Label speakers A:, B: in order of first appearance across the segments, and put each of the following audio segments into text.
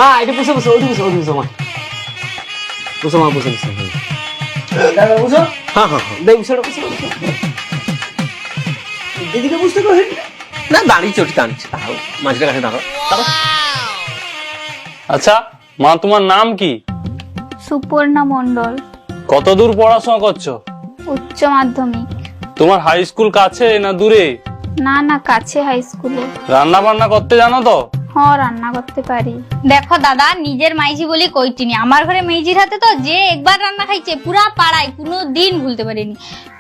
A: মা এটা বসে বসে ওইদিকে বসে ওইদিকে বসো মা, বসো মা, বসে বসে।
B: দাদা বুঝো,
A: হ্যাঁ হ্যাঁ হ্যাঁ, দেখ বসে বসে।
B: দিদিকে বুঝতে পারছি
A: না, দাঁড়িয়ে চটি টানছে, দাঁড়াও মাঝখানে কাছে দাঁড়াও।
C: আচ্ছা মা, তোমার নাম কি?
D: সুপর্ণা মণ্ডল।
C: কত দূর পড়াশোনা করছো?
D: উচ্চ মাধ্যমিক।
C: তোমার হাই স্কুল কাছে না দূরে?
D: না না, কাছে হাই স্কুলে।
C: রান্না বান্না করতে জানো তো?
D: হ্যাঁ, রান্না করতে পারি।
E: দেখো দাদা, নিজের মাইজি বলি কইটিনি, আমার ঘরে মেজির হাতে তো যে একবার রান্না খাইছে পুরা পাড়ায় কোনো দিন ভুলতে পারিনি।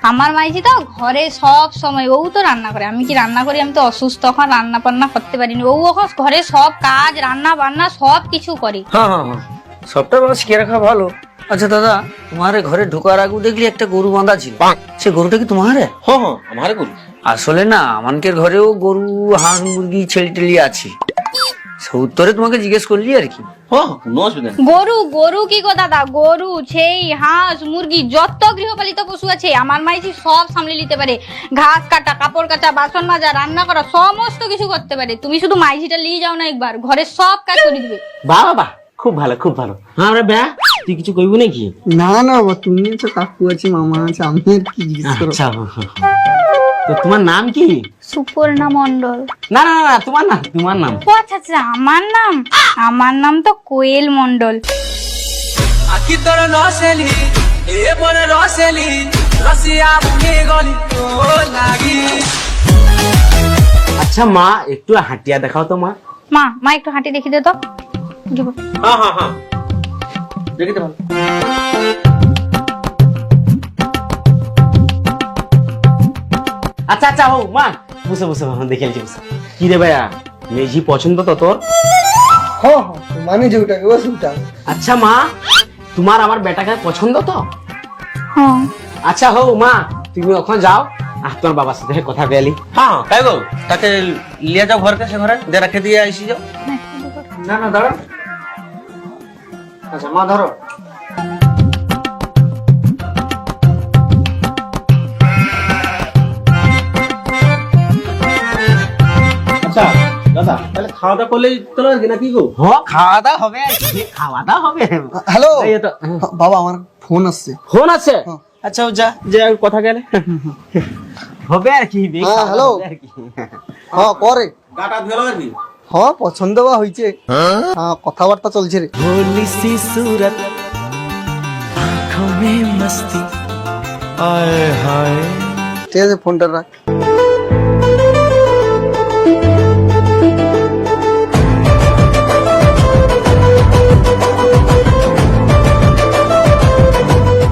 E: আমার মাইজি তো ঘরে সব সময় ও তো রান্না করে, আমি কি রান্না করি? আমি তো অসুস্থ, এখন রান্না বান্না করতে পারিনি। ও এখন ঘরে সব কাজ, রান্না বান্না সব কিছু করে।
B: হ্যাঁ হ্যাঁ হ্যাঁ, সবটা বাবা শিখে রাখা ভালো। আচ্ছা দাদা, তোমার ঘরে ঢোকার আগে দেখলি একটা গরু বাঁধা ছিল, সে গরুটা কি তোমার?
A: হ্যাঁ হ্যাঁ, আমারে করি।
B: আসলে না, আমানকের ঘরেও গরু, হাঁস, মুরগি, ছেলে টেলি আছে, সে উত্তরে তোমাকে জিজ্ঞেস করলি আর কি।
A: হ্যাঁ, কোনো অসুবিধা নেই।
E: গরু গরু কি গো দাদা, গরু, ছেই, হাঁস, মুরগি, যত গৃহপালিত পশু আছে আমার মাইজি সব সামলে নিতে পারে। ঘাস কাটা, কাপড় কাটা, বাসন মাজা, রান্না করা, সমস্ত কিছু করতে পারে। তুমি শুধু মাইজিটা নিয়ে যাও না একবার, ঘরে সব কাজ করে দিবে।
A: বাহ বাহ, খুব ভালো খুব ভালো। হ্যাঁ রে ব্যা, তুই কিছু কইবি নাকি?
F: না না বাবা, তুমি আছো, কাকু আছে, মামা আছে, আমি আর কি জিজ্ঞেস করো।
A: আচ্ছা, তো তোমার নাম কি?
D: সুপর্ণা মণ্ডল।
A: না না না, তোমার নাম, তোমার নাম।
E: ও আচ্ছা আচ্ছা, আমার নাম তো কোয়েল মণ্ডল।
G: আখি তোর নসেলি এ মনে রসেলি রসিয়া মুখে গলি তো লাগি।
A: আচ্ছা মা, একটু হাঁটিয়া দেখাও তো মা।
E: মা একটু হাঁটি দেখি দে তো। দিব।
A: হ্যাঁ হ্যাঁ হ্যাঁ, দেখিতে পারো। আচ্ছা আচ্ছা, হো মা, বসে বসে দেখে আলছি, বসে। কি রে ভাইয়া, মেজি পছন্দ তো তোর?
F: হ্যাঁ হ্যাঁ, মানে যে ওটাকে বস ওটা।
A: আচ্ছা মা, তোমার আমার বেটাকে পছন্দ তো?
D: হ্যাঁ।
A: আচ্ছা হো মা, তুমি ওখানে যাও, আর তোমার বাবার সাথে কথা বলি।
B: হ্যাঁ, তাই গো, তাকে লিয়ে যাও ঘর কাছে, ঘরে যে রাখে দিয়ে আইসি যাও।
F: না না, দাঁড়া। আচ্ছা মা, ধরো।
A: আচ্ছা দাদা, তাহলে খাওয়া দাওয়া করলে চলো আর কি, নাকি গো? হ্যাঁ, খাওয়া দাওয়া হবে আর কি, খাওয়া দাওয়া হবে।
F: হ্যালো
A: এই তো,
F: বাবা, আমার ফোন আসছে।
A: ফোন আছে?
F: হ্যাঁ।
A: আচ্ছা যা, যে কথা গেলে হবে আর কি।
F: হ্যাঁ, হ্যালো। হ্যাঁ, করে।
A: গাটা ধুলো আর কি।
F: হ্যাঁ, পছন্দ বা হয়েছে। হ্যাঁ, কথাবার্তা চলছে রে।
G: भोली सी सूरत आंखों में मस्ती आए हाय।
F: ঠিক আছে, ফোনটা রাখ।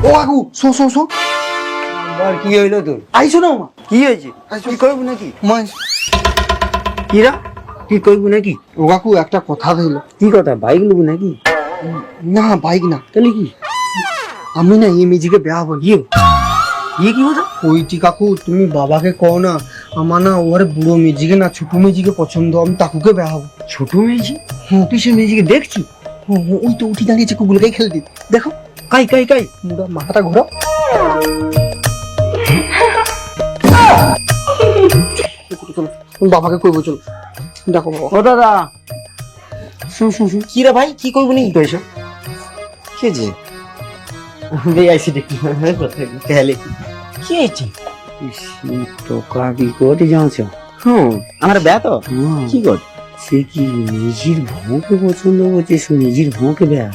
F: ও কাকু, শো শো শো।
B: আর কি হইলো তোর?
F: আইসো না মা।
B: কি হয়েছে? কি করবো নাকি?
F: মা,
B: কিরা কি করবো নাকি?
F: ও কাকু, একটা কথা হইলো।
B: কি কথা, বাইক নেবো নাকি?
F: না, বাইক না।
B: তাহলে কি?
F: আমি না এই মেজিকে বেয়া বলি।
B: ইয়ে কি কথা?
F: ওইটি কাকু, তুমি বাবাকে কও না, আমার না ওর বুড়ো মেজিকে না ছোট মেজিকে পছন্দ, আমি তাকুকে বেয়া হবো।
B: ছোট মেয়েছি?
F: হ্যাঁ,
B: তুই সে মেয়েছিকে দেখছি?
F: ওই তো উঠি দাঁড়িয়েছে, কুকুরকেই খেলে দিই। দেখো,
B: কাই কাই কাই
F: মুড়া মাথাটা ঘোরাও। চলো, তুমি বাবাকে কইবো, চলো দেখো বাবা।
B: ও দাদা,
F: শুন শুন শুন।
B: কি রে ভাই, কি করবো নাকি?
F: তো এসো।
B: কে যে
A: বে আইসি দেখি খেলে
B: কি হয়েছে? টোকা বিকটে যাচ্ছ?
A: হুম, আমার ব্যা তো
B: কি কর? সে কি নিজের ভৌকে পছন্দ করছে, নিজের ভৌকে দেয়া?